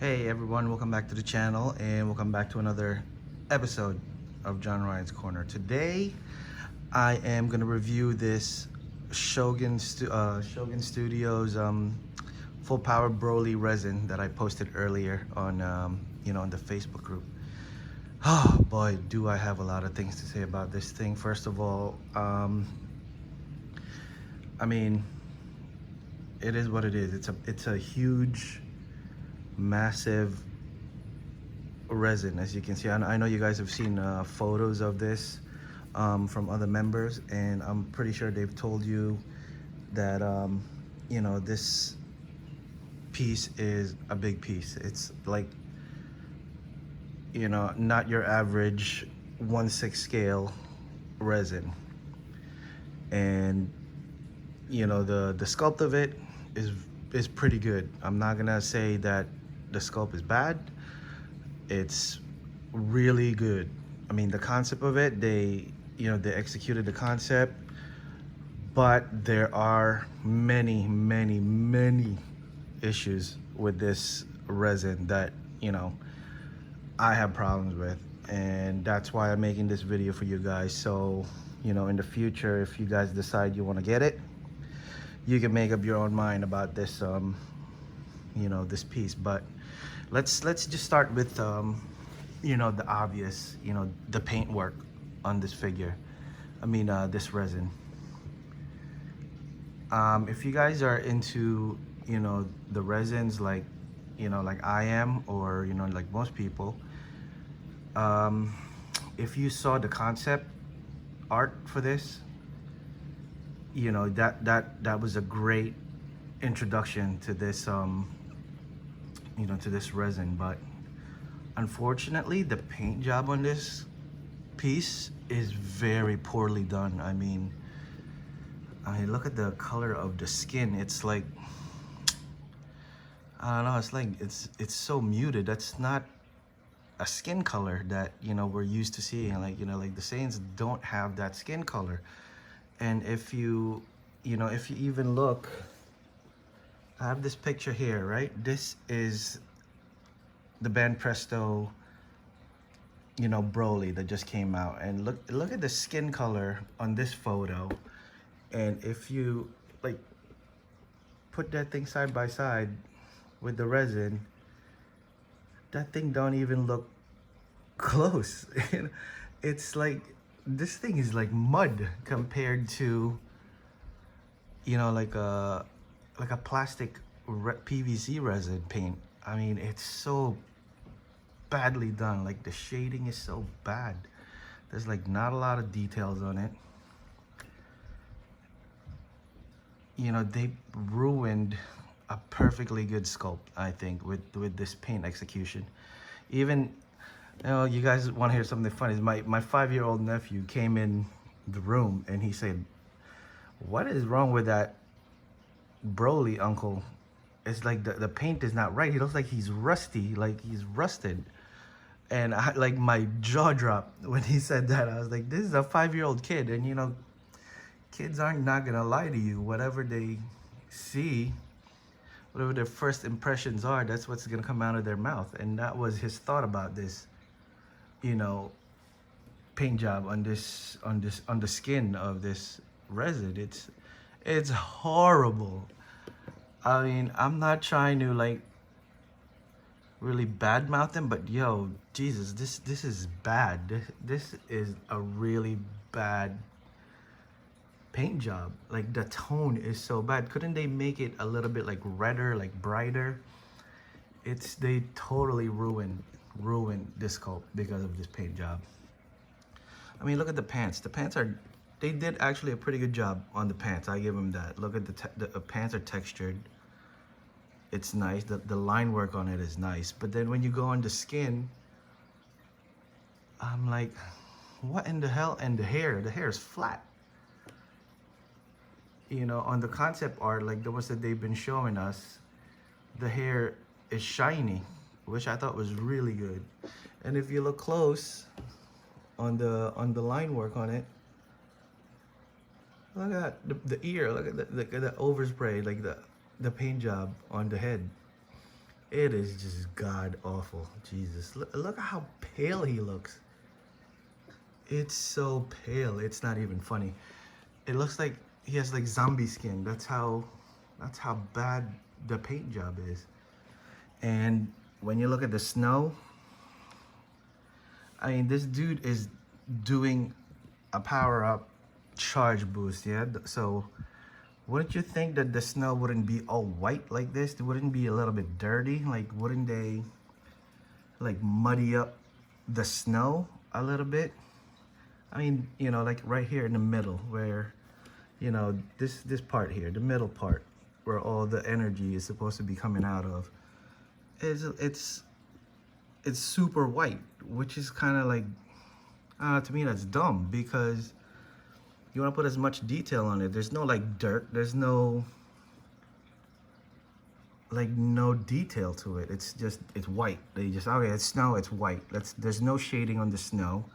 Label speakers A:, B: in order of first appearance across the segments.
A: Hey everyone, welcome back to the channel and welcome back to another episode of John Ryan's Corner. Today I am going to review this Shogun Studios full power Broly resin that I posted earlier on on the Facebook group. Oh boy, do I have a lot of things to say about this thing. First of all, I mean, it is what it is. It's a huge, massive resin. As you can see, I know you guys have seen photos of this from other members, and I'm pretty sure they've told you that this piece is a big piece. It's like, not your average 1/6 scale resin. And the sculpt of it is pretty good. I'm not gonna say that the sculpt is bad. It's really good. I mean, the concept of it, they executed the concept, but there are many, many, many issues with this resin that I have problems with, and that's why I'm making this video for you guys. So in the future, if you guys decide you want to get it, you can make up your own mind about this this piece. But let's just start with the obvious, the paint work on this figure. I mean, this resin. If you guys are into the resins, like like I am, or like most people, if you saw the concept art for this, that was a great introduction to this to this resin. But unfortunately, the paint job on this piece is very poorly done. I mean, look at the color of the skin. It's like, I don't know, it's like it's so muted. That's not a skin color that we're used to seeing. Like like the Saiyans don't have that skin color. And if you if you even look, I have this picture here, right? This is the band Presto Broly that just came out, and look at the skin color on this photo. And if you like put that thing side by side with the resin, that thing don't even look close. It's like, this thing is like mud compared to like a plastic PVC resin paint. I mean, it's so badly done. Like, the shading is so bad. There's like not a lot of details on it. They ruined a perfectly good sculpt, I think, with this paint execution. Even, you guys want to hear something funny? My 5-year-old nephew came in the room and he said, "What is wrong with that Broly, uncle? It's like the paint is not right. He looks like he's rusty, like he's rusted." And like, my jaw dropped when he said that. I was like, this is a 5-year-old kid, and kids aren't not gonna lie to you. Whatever they see, whatever their first impressions are, that's what's gonna come out of their mouth. And that was his thought about this, paint job on the skin of this resin. It's horrible. I mean, I'm not trying to like really badmouth them, but yo, Jesus, this is bad. This is a really bad paint job. Like, the tone is so bad. Couldn't they make it a little bit like redder, like brighter? They totally ruined this sculpt because of this paint job. I mean, look at the pants. The pants they did actually a pretty good job on the pants. I give them that. Look at the pants are textured. It's nice. The line work on it is nice. But then when you go on the skin, I'm like, what in the hell? And the hair is flat. On the concept art, like the ones that they've been showing us, the hair is shiny, which I thought was really good. And if you look close on the line work on it, look at the ear. Look at the overspray, like the paint job on the head. It is just god awful. Jesus, look at how pale he looks. It's so pale. It's not even funny. It looks like he has like zombie skin. That's how bad the paint job is. And when you look at the snow, I mean, this dude is doing a power up charge boost, yeah? So wouldn't you think that the snow wouldn't be all white like this? It wouldn't be a little bit dirty? Like, wouldn't they like muddy up the snow a little bit? I mean, you know, like right here in the middle where, you know, this part here, the middle part where all the energy is supposed to be coming out of, it's super white, which is kind of like, to me that's dumb, because you want to put as much detail on it. There's no like dirt, there's no like no detail to it. It's just, it's white. They just, okay, it's snow, it's white. There's no shading on the snow.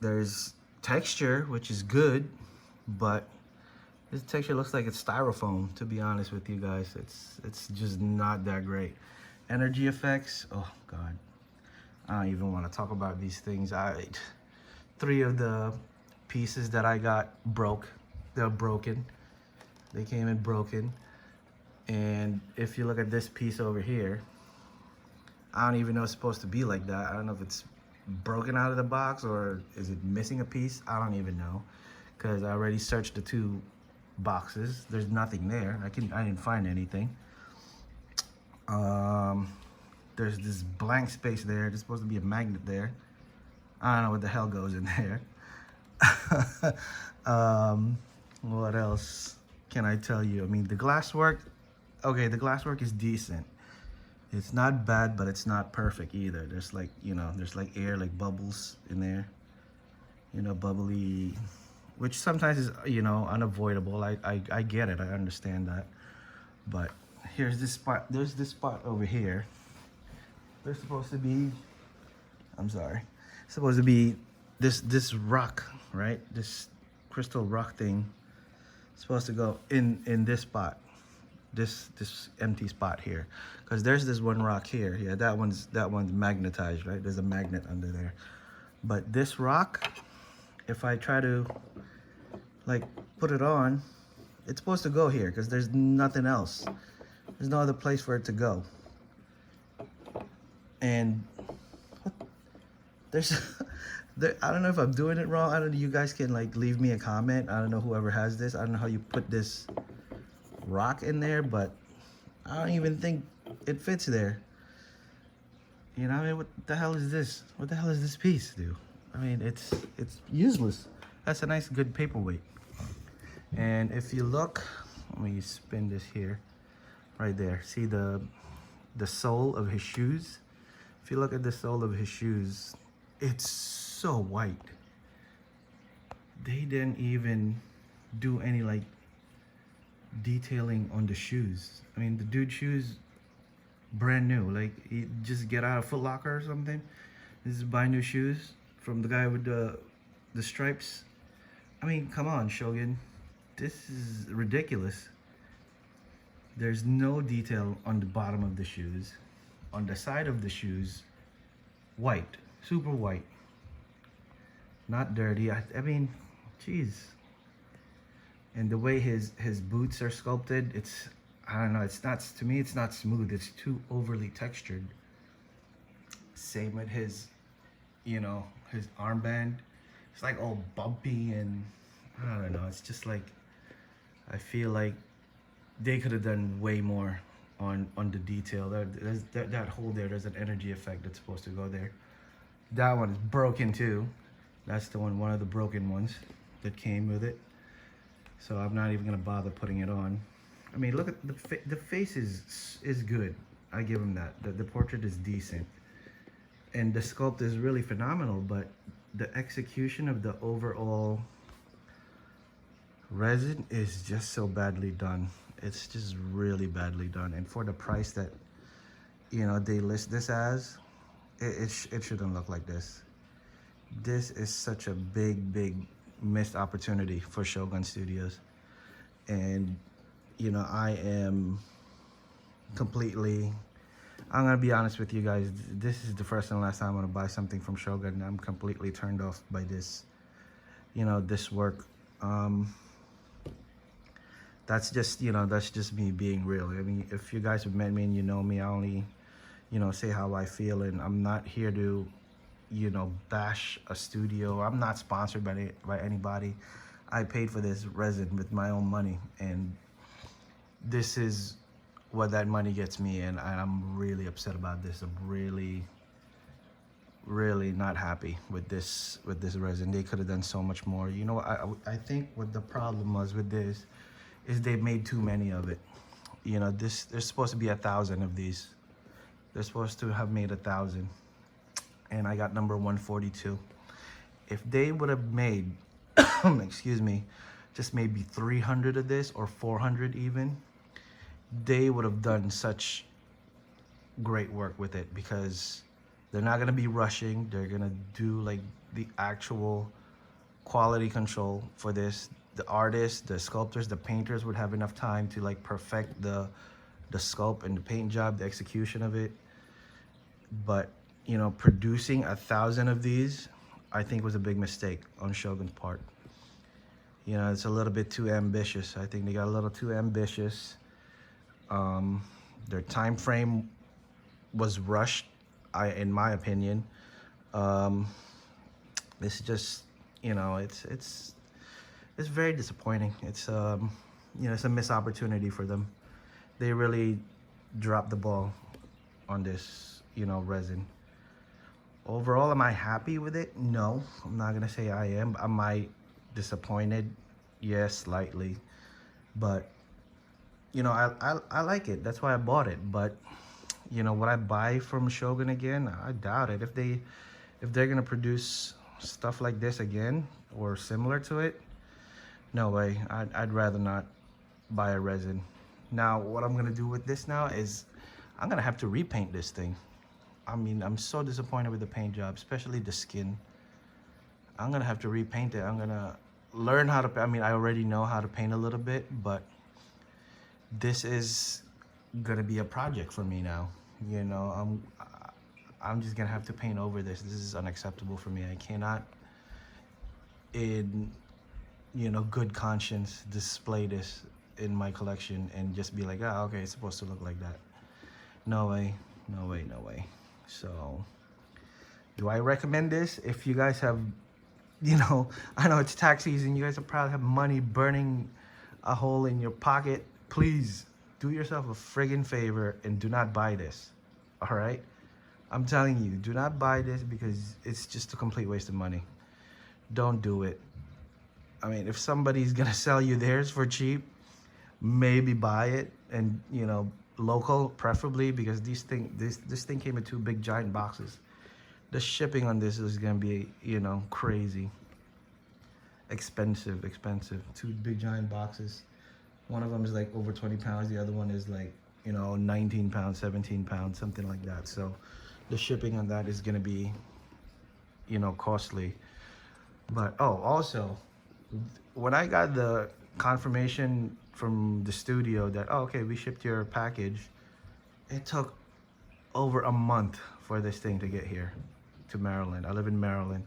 A: There's texture, which is good, but this texture looks like it's styrofoam, to be honest with you guys. It's just not that great. Energy effects, oh god, I don't even want to talk about these things. Three of the pieces that I got broke. They're broken. They came in broken. And if you look at this piece over here, I don't even know it's supposed to be like that. I don't know if it's broken out of the box or is it missing a piece. I don't even know, because I already searched the two boxes. There's nothing there. I didn't find anything. There's this blank space there. There's supposed to be a magnet there. I don't know what the hell goes in there. What else can I tell you? I mean, the glasswork, okay, the glasswork is decent. It's not bad, but it's not perfect either. There's like, you know, there's like air, like bubbles in there, you know, bubbly, which sometimes is, you know, unavoidable. I get it, I understand that. But here's this spot, there's this spot over here. There's supposed to be, I'm sorry, supposed to be this rock, right? This crystal rock thing supposed to go in this spot, this empty spot here, because there's this one rock here. Yeah, that one's magnetized, right? There's a magnet under there. But this rock, if I try to like put it on, it's supposed to go here because there's nothing else. There's no other place for it to go. And there's I don't know if I'm doing it wrong. I don't know, you guys can like leave me a comment. I don't know, whoever has this, I don't know how you put this rock in there, but I don't even think it fits there. You know, I mean, what the hell is this? What the hell is this piece, dude? I mean, it's useless. That's a nice good paperweight. And if you look, let me spin this here, right there. See the sole of his shoes? If you look at the sole of his shoes, it's so white. They didn't even do any like detailing on the shoes. I mean, the dude's shoes, brand new. Like, he just get out of Foot Locker or something. This is buy new shoes from the guy with the stripes. I mean, come on, Shogun. This is ridiculous. There's no detail on the bottom of the shoes. On the side of the shoes, white, super white. Not dirty. I mean, geez. And the way his boots are sculpted, it's, I don't know, it's not, to me it's not smooth. It's too overly textured. Same with his, you know, his armband. It's like all bumpy and I don't know. It's just like, I feel like they could have done way more on the detail. That hole there, there's an energy effect that's supposed to go there. That one is broken too. That's the one of the broken ones that came with it. So I'm not even gonna bother putting it on. I mean, look at the face is good. I give him that. The portrait is decent, and the sculpt is really phenomenal. But the execution of the overall resin is just so badly done. It's just really badly done. And for the price that, you know, they list this as, it shouldn't look like this. This is such a big missed opportunity for Shogun Studios. And, you know, I am completely, I'm gonna be honest with you guys, this is the first and last time I'm gonna buy something from Shogun. I'm completely turned off by this, this work. That's just, that's just me being real. I mean, if you guys have met me and you know me, I only, say how I feel, and I'm not here to, bash a studio. I'm not sponsored by anybody. I paid for this resin with my own money, and this is what that money gets me, and I'm really upset about this. I'm really not happy with this resin. They could have done so much more. I think what the problem was with this is they made too many of it. There's supposed to be 1,000 of these. They're supposed to have made 1,000, and I got number 142. If they would have made excuse me, just maybe 300 of this, or 400 even, they would have done such great work with it, because they're not going to be rushing. They're going to do like the actual quality control for this. The artists, the sculptors, the painters would have enough time to like perfect the sculpt and the paint job, the execution of it. But producing 1,000 of these, I think was a big mistake on Shogun's part. It's a little bit too ambitious. I think they got a little too ambitious. Their time frame was rushed, in my opinion. This is just, it's very disappointing. It's it's a missed opportunity for them. They really dropped the ball on this, resin. Overall, am I happy with it? No, I'm not gonna say I am. Am I disappointed? Yes, slightly. But I like it. That's why I bought it. But would I buy from Shogun again? I doubt it. If they're gonna produce stuff like this again or similar to it, no way. I'd rather not buy a resin. Now, what I'm gonna do with this now is I'm gonna have to repaint this thing. I mean, I'm so disappointed with the paint job, especially the skin. I'm gonna have to repaint it. I'm gonna learn how to, I already know how to paint a little bit, but this is gonna be a project for me now. I'm just gonna have to paint over this. This is unacceptable for me. I cannot, in good conscience, display this in my collection and just be like, oh, okay, it's supposed to look like that. No way, no way, no way. So, do I recommend this? If you guys have, I know it's tax season, you guys will probably have money burning a hole in your pocket. Please do yourself a friggin' favor and do not buy this. All right? I'm telling you, do not buy this, because it's just a complete waste of money. Don't do it. I mean, if somebody's gonna sell you theirs for cheap, maybe buy it, and local preferably, because this thing came in 2 big giant boxes. The shipping on this is gonna be crazy expensive. 2 big giant boxes. One of them is like over 20 pounds. The other one is like 19 pounds, 17 pounds, something like that. So the shipping on that is gonna be costly. But also, when I got the confirmation from the studio that, oh, okay, we shipped your package, it took over a month for this thing to get here to Maryland. I live in Maryland,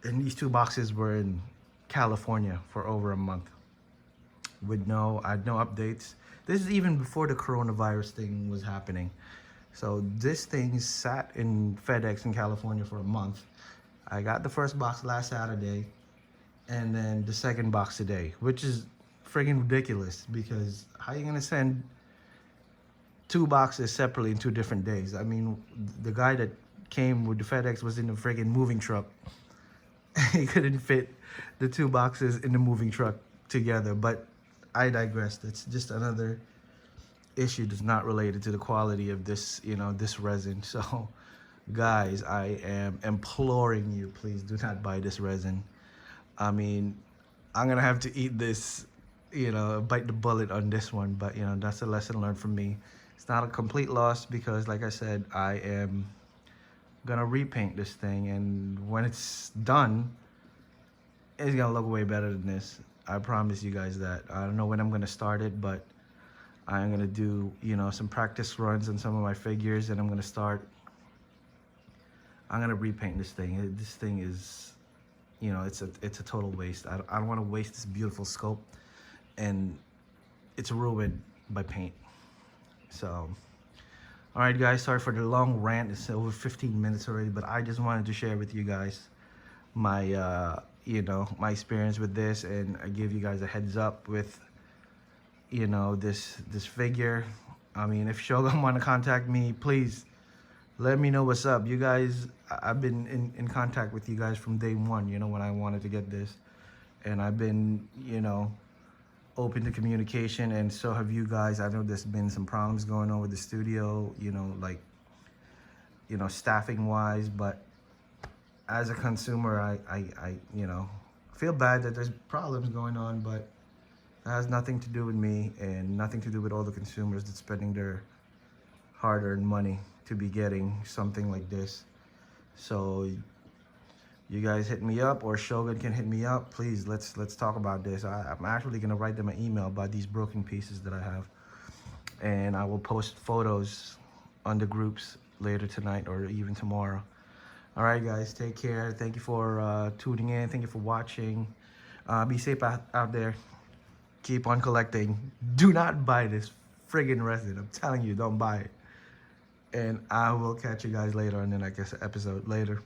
A: and these 2 boxes were in California for over a month with I had no updates. This is even before the coronavirus thing was happening. So this thing sat in FedEx in California for a month. I got the first box last Saturday, and then the second box today, which is friggin' ridiculous, because how are you gonna send 2 boxes separately in 2 different days? I mean, the guy that came with the FedEx was in the friggin' moving truck. He couldn't fit the 2 boxes in the moving truck together. But I digress. That's just another issue that's not related to the quality of this, this resin. So, guys, I am imploring you, please do not buy this resin. I mean, I'm gonna have to eat this, bite the bullet on this one, but that's a lesson learned from me. It's not a complete loss, because like I said, I am gonna repaint this thing, and when it's done, it's gonna look way better than this. I promise you guys that. I don't know when I'm gonna start it, but I'm gonna do, you know, some practice runs on some of my figures, and I'm gonna repaint this thing. This thing is, you know, it's a total waste. I don't want to waste this beautiful sculpt, and it's ruined by paint. So, all right, guys, sorry for the long rant. It's over 15 minutes already, but I just wanted to share with you guys my, you know, my experience with this, and I give you guys a heads up with, you know, this figure. I mean, if Shogun want to contact me, please let me know what's up. You guys, I've been in contact with you guys from day one, you know, when I wanted to get this, and I've been, you know, open to communication, and so have you guys. I know there's been some problems going on with the studio, you know, like, you know, staffing wise, but as a consumer, I you know, feel bad that there's problems going on, but it has nothing to do with me and nothing to do with all the consumers that's spending their hard-earned money to be getting something like this. So you guys hit me up, or Shogun can hit me up. Please, let's talk about this. I'm actually gonna write them an email about these broken pieces that I have, and I will post photos on the groups later tonight or even tomorrow. All right, guys, take care. Thank you for tuning in. Thank you for watching. Be safe out there. Keep on collecting. Do not buy this friggin' resin. I'm telling you, don't buy it. And I will catch you guys later on the next episode. Later.